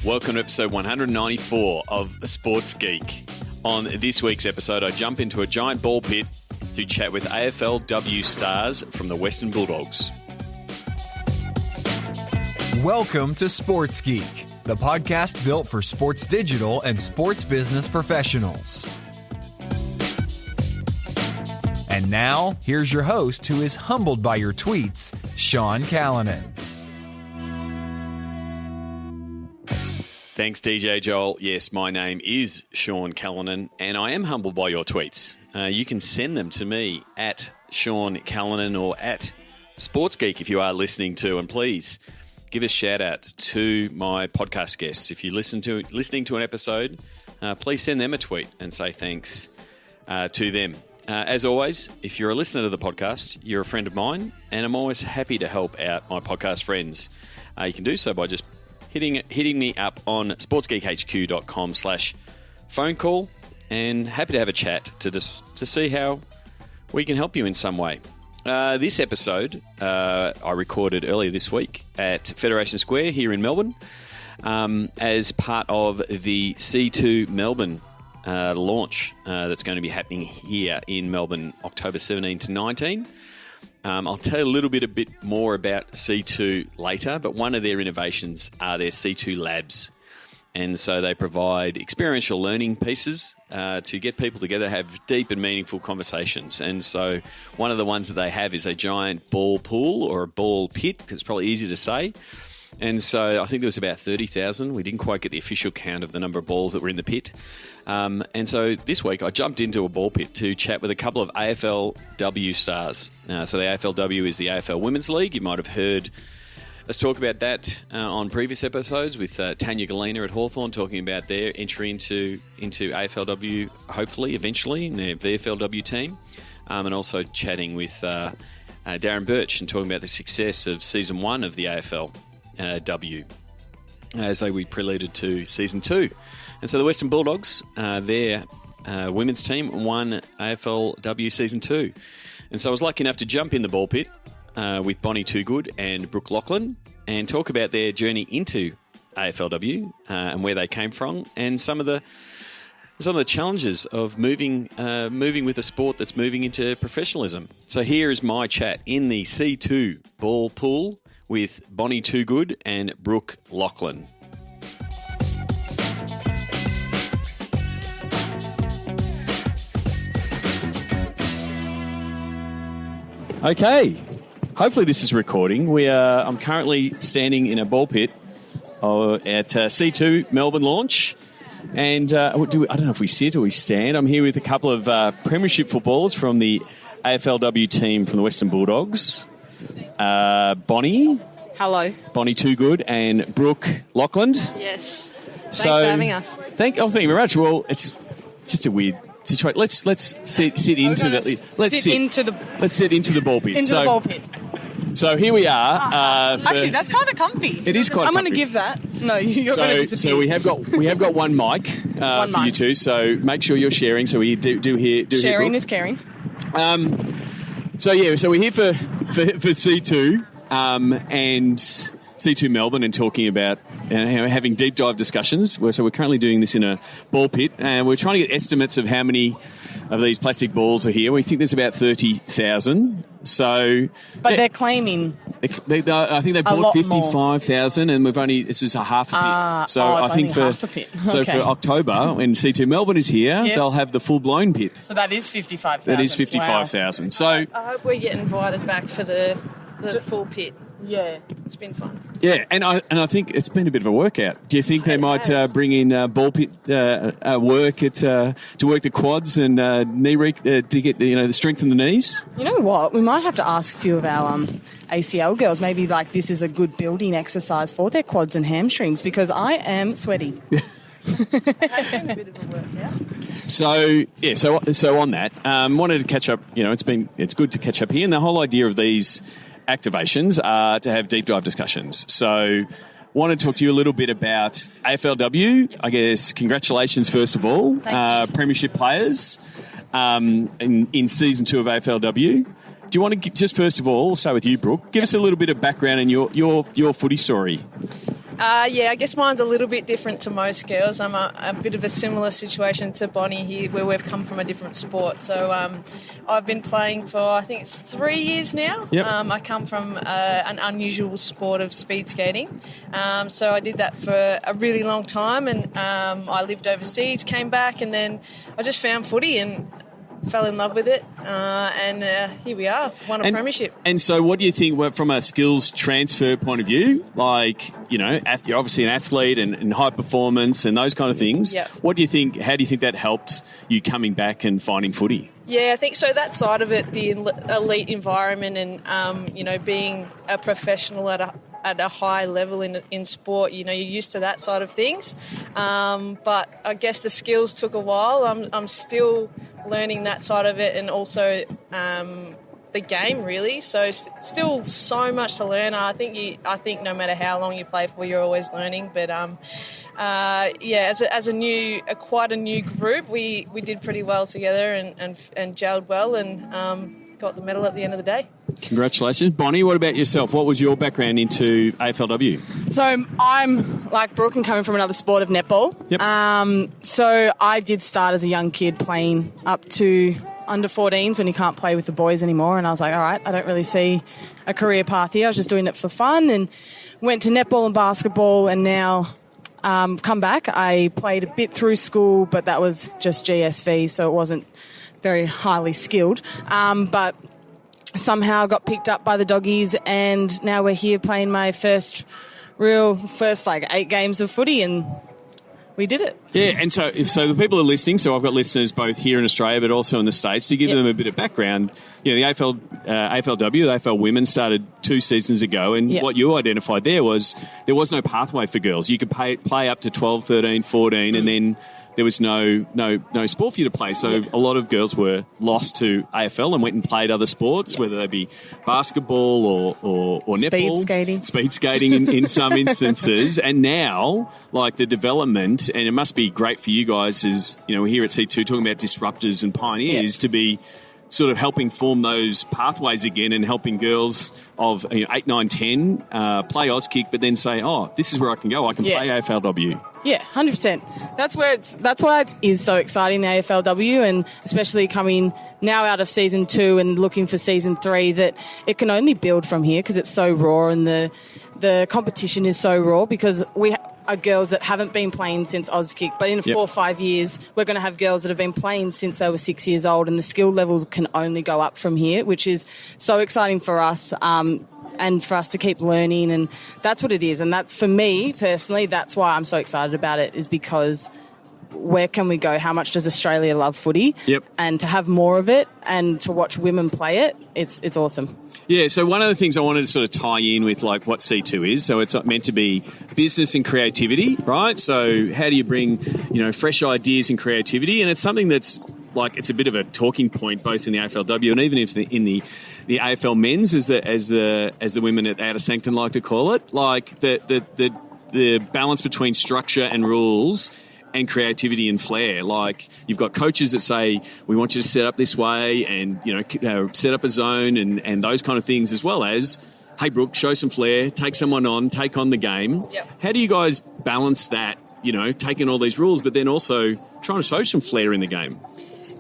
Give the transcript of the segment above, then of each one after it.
Welcome to episode 194 of Sports Geek. On this week's episode, I jump into a giant ball pit to chat with AFLW stars from the Western Bulldogs. Welcome to Sports Geek, the podcast built for sports digital and sports business professionals. And now, here's your host who is humbled by your tweets, Sean Callanan. Thanks, DJ Joel. Yes, my name is Sean Callanan, and I am humbled by your tweets. You can send them to me at Sean Callanan or at Sports Geek if you are listening to, and please give a shout out to my podcast guests. If you're listening to an episode, please send them a tweet and say thanks to them. As always, if you're a listener to the podcast, you're a friend of mine, and I'm always happy to help out my podcast friends. You can do so by just hitting me up on sportsgeekhq.com/phone call, and happy to have a chat to see how we can help you in some way. This episode I recorded earlier this week at Federation Square here in Melbourne as part of the C2 Melbourne launch that's going to be happening here in Melbourne October 17 to 19. I'll tell you a bit more about C2 later, but one of their innovations are their C2 labs. And so they provide experiential learning pieces to get people together, have deep and meaningful conversations. And so one of the ones that they have is a giant ball pool or a ball pit, because it's probably easy to say. And so I think there was about 30,000. We didn't quite get the official count of the number of balls that were in the pit. And so this week I jumped into a ball pit to chat with a couple of AFLW stars. So the AFLW is the AFL Women's League. You might have heard us talk about that on previous episodes with Tanya Galena at Hawthorn talking about their entry into AFLW, hopefully, eventually, in their VFLW team. And also chatting with Darren Birch and talking about the success of Season 1 of the AFLW as we preluded to Season 2. And so the Western Bulldogs, their women's team, won AFLW Season 2. And so I was lucky enough to jump in the ball pit with Bonnie Toogood and Brooke Lachlan and talk about their journey into AFLW and where they came from and some of the challenges of moving with a sport that's moving into professionalism. So here is my chat in the C2 ball pool with Bonnie Toogood and Brooke Lachlan. Okay, hopefully this is recording. I'm currently standing in a ball pit at C2 Melbourne launch. And I don't know if we sit or we stand. I'm here with a couple of premiership footballers from the AFLW team from the Western Bulldogs. Bonnie. Hello. Bonnie Toogood and Brooke Lachlan. Yes. Thanks for having us. Thank you very much. Well, it's just a weird situation. Let's sit into the ball pit. The ball pit. So here we are. Actually, that's kind of comfy. It is quite. I'm going to give that. No, you're going to disappear. So we have got one mic for you two. So make sure you're sharing. So we do hear. Sharing is caring. So we're here for C2 and C2 Melbourne and talking about having deep dive discussions. So we're currently doing this in a ball pit and we're trying to get estimates of how many of these plastic balls are here. We think there's about 30,000. So, but they're claiming. I think they bought 55,000, and this is a half a pit. So I think half a pit. So for October, when C2 Melbourne is here, they'll have the full blown pit. So that is 55,000. That is 55,000. Wow. So I hope we get invited back for the full pit. Yeah, it's been fun. Yeah, and I think it's been a bit of a workout. Do you think they might bring in ball pit work to work the quads and knee to get the strength in the knees? You know what? We might have to ask a few of our ACL girls. Maybe this is a good building exercise for their quads and hamstrings because I am sweaty. It's been a bit of a workout. So on that, wanted to catch up. It's good to catch up here, and the whole idea of these activations are to have deep dive discussions. So want to talk to you a little bit about AFLW. I guess congratulations first of all, premiership players in season 2 of AFLW. Do you want to just first of all, start with you, Brooke? Give us a little bit of background and your footy story. Yeah, I guess mine's a little bit different to most girls. I'm a bit of a similar situation to Bonnie here, where we've come from a different sport. So I've been playing for, I think it's 3 years now. Yep. I come from an unusual sport of speed skating. So I did that for a really long time, and I lived overseas, came back, and then I just found footy and fell in love with it, and here we are, won a premiership. And so what do you think from a skills transfer point of view? Like, you know, you're obviously an athlete and high performance and those kind of things. Yep. What do you think, how do you think that helped you coming back and finding footy? Yeah, I think so. That side of it, the elite environment and, you know, being a professional at a high level in sport, you know, you're used to that side of things. But I guess the skills took a while. I'm still learning that side of it, and also the game, really. So still so much to learn. I think no matter how long you play for, you're always learning. But yeah, as quite a new group, we did pretty well together and gelled well, and got the medal at the end of the day. Congratulations. Bonnie, what about yourself? What was your background into AFLW? So I'm like Brooke and coming from another sport of netball. Yep. So I did start as a young kid playing up to under 14s when you can't play with the boys anymore. And I was like, all right, I don't really see a career path here. I was just doing it for fun, and went to netball and basketball, and now come back. I played a bit through school, but that was just GSV, so it wasn't very highly skilled. But somehow got picked up by the doggies, and now we're here playing my first like 8 games of footy, and we did it. Yeah, and so the people are listening, so I've got listeners both here in Australia but also in the States, to give them a bit of background. You know, the AFLW, the AFL Women, started 2 seasons ago, and what you identified there was no pathway for girls. You could play up to 12, 13, 14, and then there was no sport for you to play. So a lot of girls were lost to AFL and went and played other sports, whether they be basketball or netball. Speed skating in some instances. And now, like, the development, and it must be great for you guys as, you know, we're here at C2 talking about disruptors and pioneers, to be sort of helping form those pathways again, and helping girls of 8, 9, 10 play Auskick, but then say, oh, this is where I can go. I can play AFLW. Yeah, 100%. That's why it is so exciting, the AFLW, and especially coming now out of season 2 and looking for season 3, that it can only build from here because it's so raw, and the competition is so raw, because we are girls that haven't been playing since Auskick, but in 4 or 5 years we're going to have girls that have been playing since they were 6 years old, and the skill levels can only go up from here, which is so exciting for us, and for us to keep learning, and that's what it is. And that's, for me personally, that's why I'm so excited about it, is because where can we go? How much does Australia love footy? And to have more of it and to watch women play it, it's awesome. Yeah, so one of the things I wanted to sort of tie in with, like, what C2 is, so it's meant to be business and creativity, right? So how do you bring, fresh ideas and creativity? And it's something that's, like, it's a bit of a talking point both in the AFLW and even if in the AFL men's, as the women at Outer Sanctum like to call it, like the balance between structure and rules and creativity and flair. Like, you've got coaches that say, we want you to set up this way and, set up a zone and those kind of things, as well as, hey, Brooke, show some flair, take someone on, take on the game. How do you guys balance that, taking all these rules, but then also trying to show some flair in the game?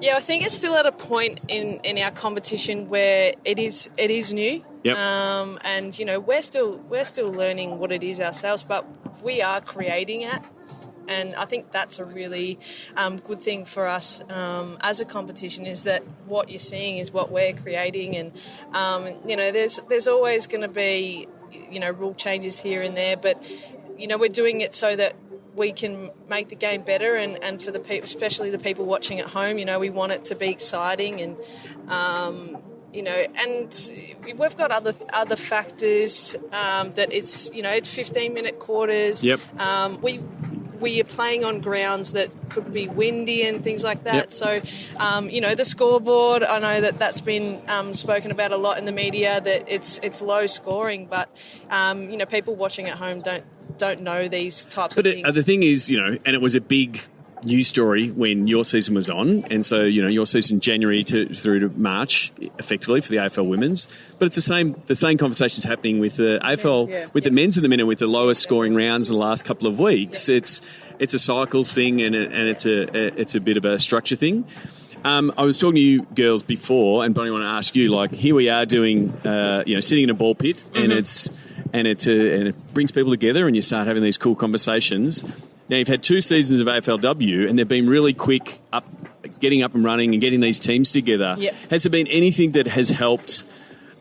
Yeah, I think it's still at a point in our competition where it is new. And, we're still learning what it is ourselves, but we are creating it. And I think that's a really good thing for us as a competition, is that what you're seeing is what we're creating. And, there's always going to be, rule changes here and there. But, we're doing it so that we can make the game better. And for the people, especially the people watching at home, we want it to be exciting. And, and we've got other factors that it's 15-minute quarters. We are playing on grounds that could be windy and things like that. So, the scoreboard, I know that's been spoken about a lot in the media, that it's low scoring, but, people watching at home don't know these types of things. But the thing is, and it was a big news story when your season was on, and so your season January through to March, effectively for the AFL women's. But it's the same conversations happening with the AFL with the men's at the minute, with the lowest scoring rounds in the last couple of weeks. Yeah. It's a cycles thing, and it's a bit of a structure thing. I was talking to you girls before, and Bonnie, I want to ask you. Like, here we are doing, sitting in a ball pit, and it brings people together, and you start having these cool conversations. Now, you've had 2 seasons of AFLW, and they've been really quick getting up and running and getting these teams together. Yep. Has there been anything that has helped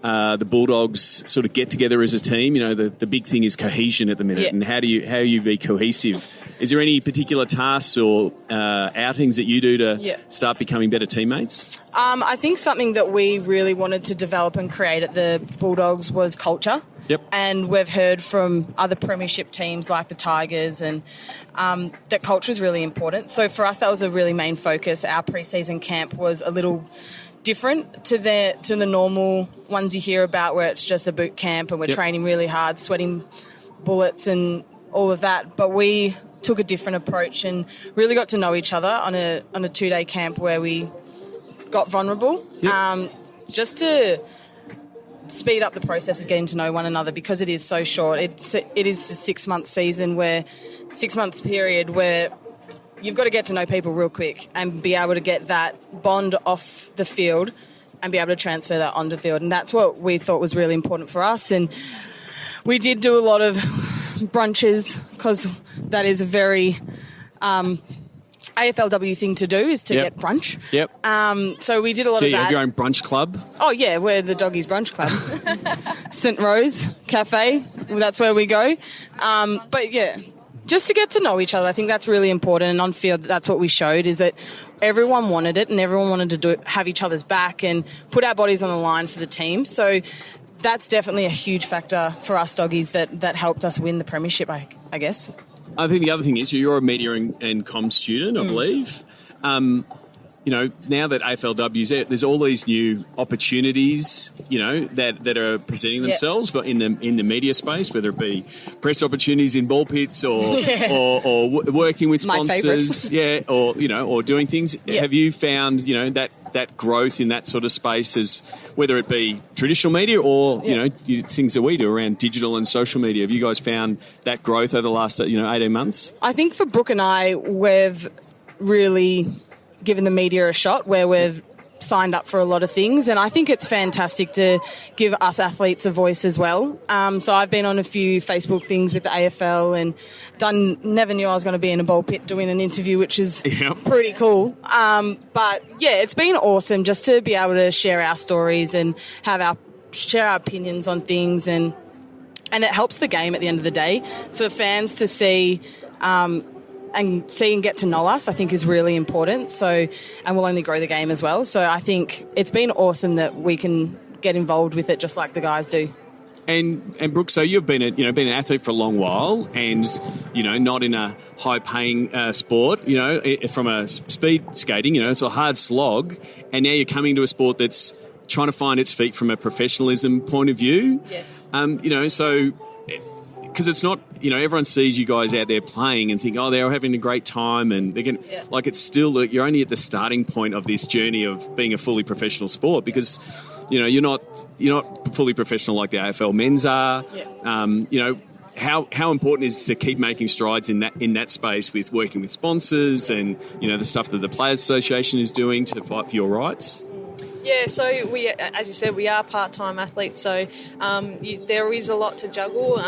the Bulldogs sort of get together as a team? The big thing is cohesion at the minute, and how do you be cohesive? Is there any particular tasks or outings that you do to start becoming better teammates? I think something that we really wanted to develop and create at the Bulldogs was culture. Yep. And we've heard from other premiership teams like the Tigers and that culture is really important. So for us, that was a really main focus. Our pre-season camp was a little different to the normal ones you hear about, where it's just a boot camp and we're training really hard, sweating bullets and all of that. But we took a different approach and really got to know each other on a 2-day camp where we got vulnerable, just to speed up the process of getting to know one another, because it is so short. It is a 6-month season, 6 months period where you've got to get to know people real quick and be able to get that bond off the field and be able to transfer that onto the field. And that's what we thought was really important for us. And we did do a lot of brunches, because that is a very AFLW thing to do, is to get brunch. Yep. So we did a lot of that. Do you have your own brunch club? Oh, yeah, we're the Doggies Brunch Club. St Rose Cafe, that's where we go. But, yeah, just to get to know each other, I think that's really important. And on field, that's what we showed, is that everyone wanted it and everyone wanted to have each other's back and put our bodies on the line for the team. So that's definitely a huge factor for us Doggies that helped us win the premiership, I guess. I think the other thing is you're a media and comms student, I believe. Now that AFLW's there, there's all these new opportunities, that are presenting themselves, but in the media space, whether it be press opportunities in ball pits or working with sponsors, or doing things. Have you found that growth in that sort of space, as whether it be traditional media or things that we do around digital and social media? Have you guys found that growth over the last 18 months? I think for Brooke and I, we've really given the media a shot, where we've signed up for a lot of things, and I think it's fantastic to give us athletes a voice as well. So I've been on a few Facebook things with the AFL and never knew I was going to be in a ball pit doing an interview, which is pretty cool. But yeah, it's been awesome just to be able to share our stories and share our opinions on things, and it helps the game at the end of the day. For fans to see and get to know us, I think, is really important. So, and we'll only grow the game as well. So I think it's been awesome that we can get involved with it just like the guys do. And Brooke, so you've been an athlete for a long while, and not in a high paying sport. From a speed skating, it's a hard slog, and now you're coming to a sport that's trying to find its feet from a professionalism point of view. Yes. So. Because it's not, everyone sees you guys out there playing and think, oh, they're having a great time, and they're going like, it's still, you're only at the starting point of this journey of being a fully professional sport, because, you're not fully professional like the AFL men's are. Yeah. How important is to keep making strides in that space with working with sponsors and, the stuff that the Players Association is doing to fight for your rights? Yeah, so we, as you said, we are part-time athletes, so there is a lot to juggle.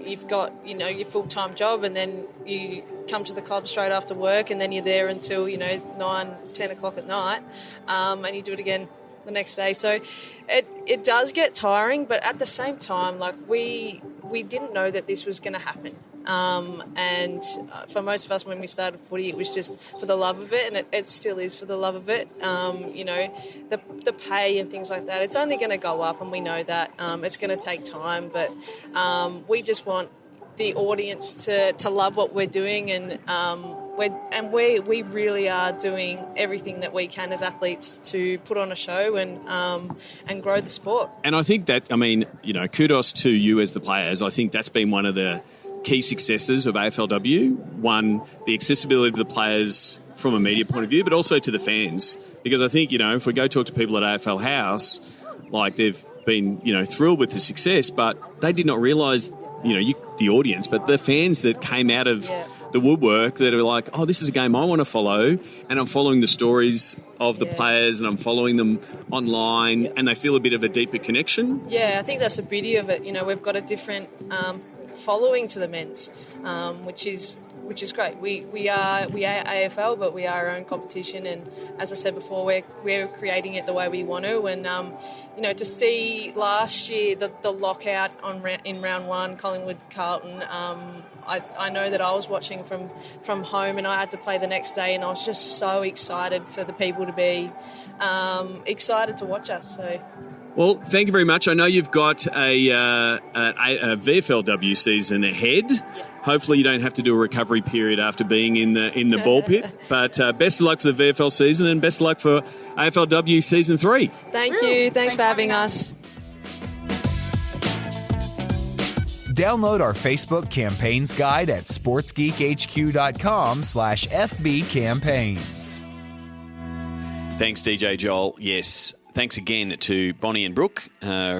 You've got, your full-time job, and then you come to the club straight after work, and then you're there until, 9, 10 o'clock at night, and you do it again the next day. So it does get tiring, but at the same time, like, we didn't know that this was going to happen. And for most of us, when we started footy, it was just for the love of it, and it still is for the love of it. The pay and things like that, it's only going to go up, and we know that. It's going to take time, but we just want the audience to love what we're doing, and we really are doing everything that we can as athletes to put on a show and grow the sport. And I think that, kudos to you as the players. I think that's been one of the key successes of AFLW. One, the accessibility of the players from a media point of view, but also to the fans. Because I think, if we go talk to people at AFL House, they've been, thrilled with the success, but they did not realise, the audience, but the fans that came out of the woodwork that are like, oh, this is a game I want to follow, and I'm following the stories of the players and I'm following them online, and they feel a bit of a deeper connection. Yeah, I think that's the beauty of it. We've got a different following to the men's, which is great. We are AFL, but we are our own competition, and as I said before, we're creating it the way we want to. And to see last year the lockout in round one, Collingwood Carlton. I know that I was watching from home, and I had to play the next day, and I was just so excited for the people to be excited to watch us. So. Well, thank you very much. I know you've got a VFLW season ahead. Yes. Hopefully you don't have to do a recovery period after being in the ball pit. But best of luck for the VFL season, and best of luck for AFLW season 3. Thank you. Thanks for having us. Download our Facebook campaigns guide at sportsgeekhq.com/FB campaigns. Thanks, DJ Joel. Yes, thanks again to Bonnie and Brooke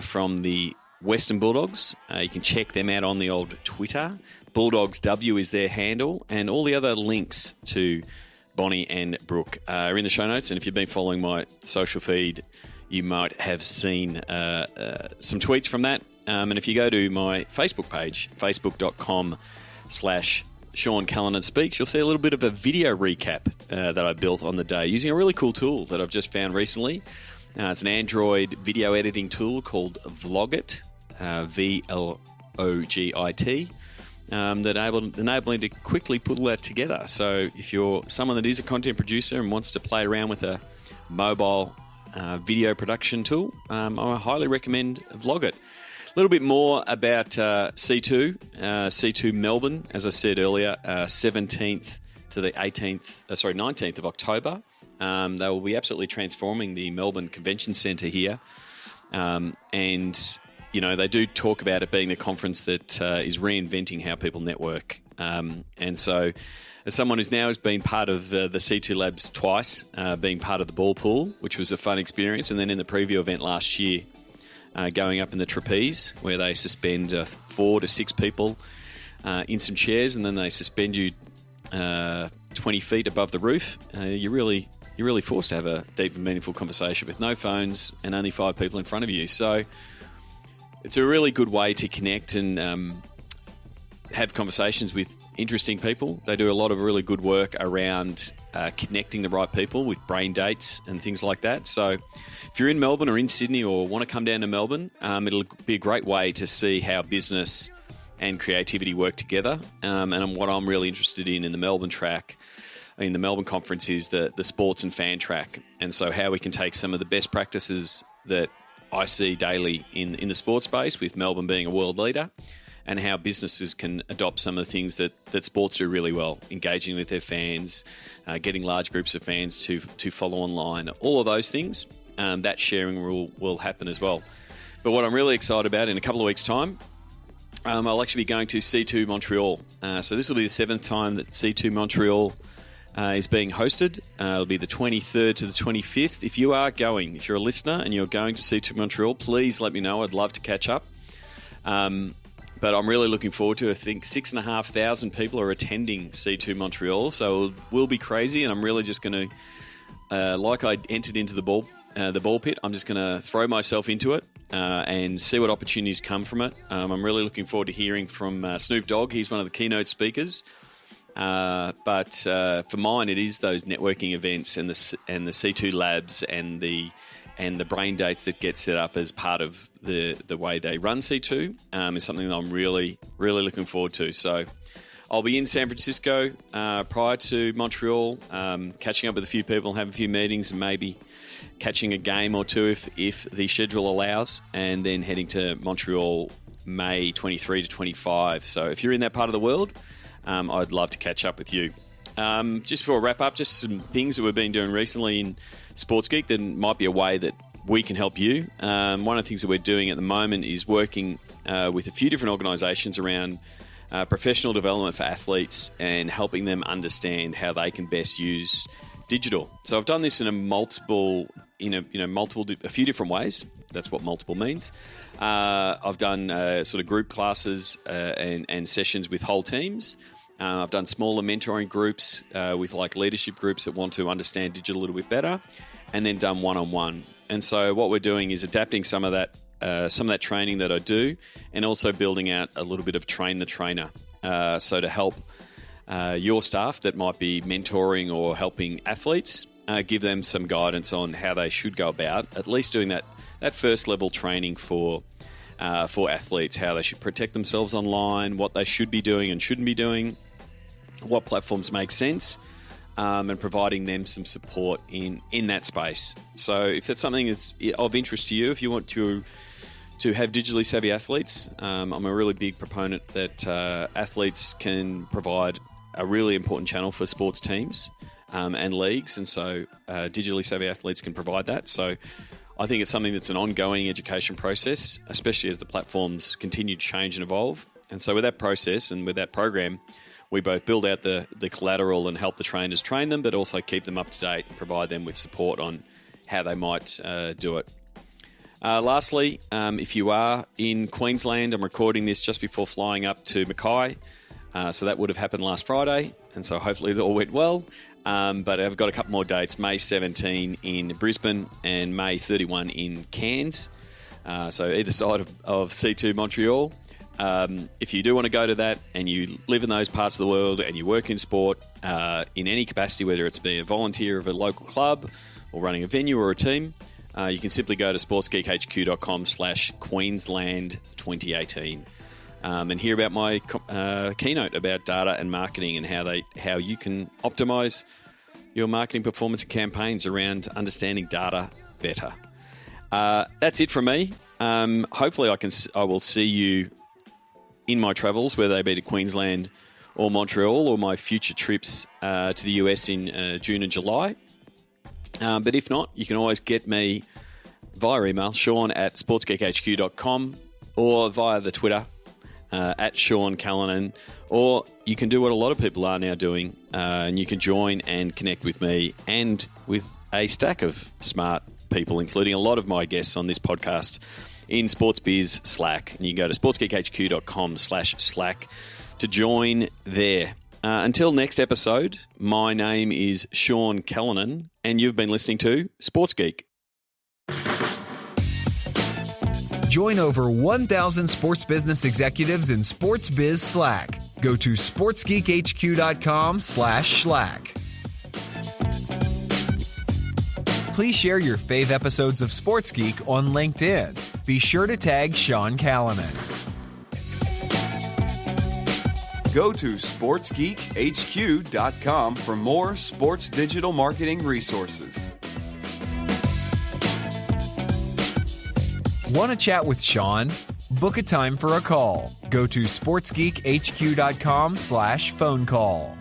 from the Western Bulldogs. You can check them out on the old Twitter. Bulldogs W is their handle, and all the other links to Bonnie and Brooke are in the show notes. And if you've been following my social feed, you might have seen some tweets from that. And if you go to my Facebook page, facebook.com/Sean Callanan Speaks, you'll see a little bit of a video recap that I built on the day using a really cool tool that I've just found recently. It's an Android video editing tool called Vlogit, VLOGIT, that enabling to quickly put all that together. So if you're someone that is a content producer and wants to play around with a mobile video production tool, I highly recommend Vlogit. A little bit more about C2 Melbourne, as I said earlier, 17th to the 19th of October. They will be absolutely transforming the Melbourne Convention Centre here. And, they do talk about it being the conference that is reinventing how people network. And so as someone who's now has been part of the C2 Labs twice, being part of the ball pool, which was a fun experience, and then in the preview event last year, going up in the trapeze, where they suspend 4 to 6 people in some chairs, and then they suspend you 20 feet above the roof. You're really forced to have a deep and meaningful conversation with no phones and only 5 people in front of you. So it's a really good way to connect and have conversations with interesting people. They do a lot of really good work around connecting the right people with brain dates and things like that. So if you're in Melbourne or in Sydney or want to come down to Melbourne, it'll be a great way to see how business and creativity work together. And what I'm really interested in the Melbourne track, in the Melbourne conference, is the sports and fan track. And so how we can take some of the best practices that I see daily in the sports space, with Melbourne being a world leader, and how businesses can adopt some of the things that sports do really well, engaging with their fans, getting large groups of fans to follow online, all of those things. That sharing will happen as well. But what I'm really excited about, in a couple of weeks' time, I'll actually be going to C2 Montreal. So this will be the 7th time that C2 Montreal is being hosted. It'll be the 23rd to the 25th. If you're a listener and you're going to C2 Montreal, please let me know. I'd love to catch up. But I'm really looking forward to it. I think 6,500 people are attending C2 Montreal, so it will be crazy. And I'm really just going to, like I entered into the ball pit, I'm just going to throw myself into it and see what opportunities come from it. I'm really looking forward to hearing from Snoop Dogg. He's one of the keynote speakers. But for mine, it is those networking events and the C2 Labs and the brain dates that get set up as part of the way they run C2 is something that I'm really, really looking forward to. So I'll be in San Francisco prior to Montreal, catching up with a few people, having a few meetings, and maybe catching a game or two if the schedule allows, and then heading to Montreal May 23 to 25. So if you're in that part of the world, I'd love to catch up with you. Just before I wrap up, just some things that we've been doing recently in Sports Geek that might be a way that we can help you. One of the things that we're doing at the moment is working with a few different organisations around professional development for athletes, and helping them understand how they can best use digital. So I've done this in a few different ways. That's what multiple means. I've done sort of group classes and sessions with whole teams. I've done smaller mentoring groups with like leadership groups that want to understand digital a little bit better, and then done one-on-one. And so what we're doing is adapting some of that training that I do, and also building out a little bit of train the trainer. So to help your staff that might be mentoring or helping athletes, give them some guidance on how they should go about at least doing that first level training for athletes, how they should protect themselves online, what they should be doing and shouldn't be doing, what platforms make sense, and providing them some support in that space. So if that's something that's of interest to you, if you want to have digitally savvy athletes, I'm a really big proponent that athletes can provide a really important channel for sports teams and leagues, and so digitally savvy athletes can provide that. So I think it's something that's an ongoing education process, especially as the platforms continue to change and evolve. And so with that process and with that program, we both build out the collateral and help the trainers train them, but also keep them up to date and provide them with support on how they might do it. Lastly, if you are in Queensland, I'm recording this just before flying up to Mackay. So that would have happened last Friday, and so hopefully it all went well. But I've got a couple more dates, May 17 in Brisbane and May 31 in Cairns. So either side of C2 Montreal. If you do want to go to that and you live in those parts of the world and you work in sport in any capacity, whether it's being a volunteer of a local club or running a venue or a team, you can simply go to sportsgeekhq.com/Queensland 2018 and hear about my keynote about data and marketing and how you can optimize your marketing performance and campaigns around understanding data better. That's it from me. Hopefully I will see you in my travels, whether they be to Queensland or Montreal, or my future trips to the US in June and July. But if not, you can always get me via email, Sean@sportsgeekhq.com, or via the Twitter at Sean Callanan, or you can do what a lot of people are now doing, and you can join and connect with me and with a stack of smart people, including a lot of my guests on this podcast, in Sports Biz Slack. And you can go to sportsgeekhq.com/Slack to join there. Until next episode, my name is Sean Callanan, and you've been listening to Sports Geek. Join over 1,000 sports business executives in Sports Biz Slack. Go to sportsgeekhq.com/Slack. Please share your fave episodes of Sports Geek on LinkedIn. Be sure to tag Sean Callanan. Go to sportsgeekhq.com for more sports digital marketing resources. Want to chat with Sean? Book a time for a call. Go to sportsgeekhq.com/phone call.